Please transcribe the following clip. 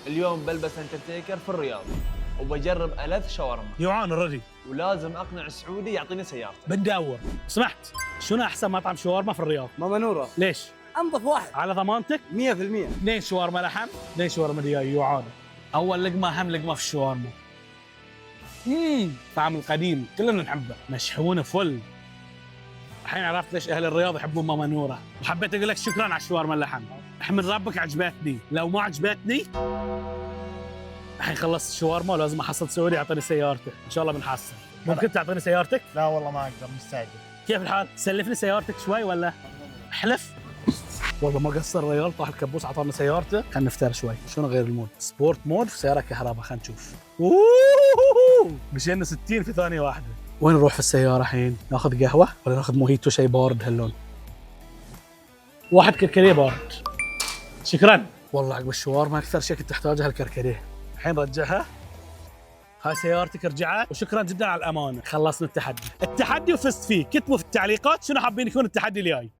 اليوم بلبس اندرتيكر في الرياض وبجرب ألذ شاورما، جوعان اوريدي. ولازم أقنع السعودي يعطيني سيارته. بدي أدور. سمحت، شنو أحسن مطعم شاورما في الرياض؟ ماما نورة ليش؟ انظف واحد على ضمانتك؟ 100%. 2 شاورما لحم، 2 شاورما دجاج. جوعان. أول لقمة أهم لقمة في الشاورما. طعم القديم كلنا نحبه، مشحون فل. الحين عرفت ليش أهل الرياض يحبون ماما نورة، وحبيت أقول لك شكراً على الشاورما اللحم. احمد ربك عجبتني، لو ما عجبتني الحين خلصت الشاورما ولازم احصل سعودي يعطيني سيارته، ان شاء الله بنحصل. ممكن تعطيني سيارتك؟ لا والله ما اقدر، مستعجل. كيف الحال؟ سلفني سيارتك شوي ولا؟ احلف؟ والله ما قصر الرجال، طاح الكبوس عطانا سيارته. خلينا نفتر شوي، شنو غير المود؟ سبورت مود في سيارة كهرباء، خلينا نشوف. مشينا 60 في ثانية واحدة. وين نروح في السيارة الحين؟ ناخذ قهوة ولا ناخذ موهيتو شيء بارد هاللون؟ واحد كركديه بارد. شكرا. والله عقب الشاورما اكثر شيء كنت تحتاجها الكركديه. الحين رجعها. هاي سيارتك رجعت، وشكرا جدا على الامانه. خلصنا التحدي وفزت فيه. كتبوا في التعليقات شنو حابين يكون التحدي الجاي.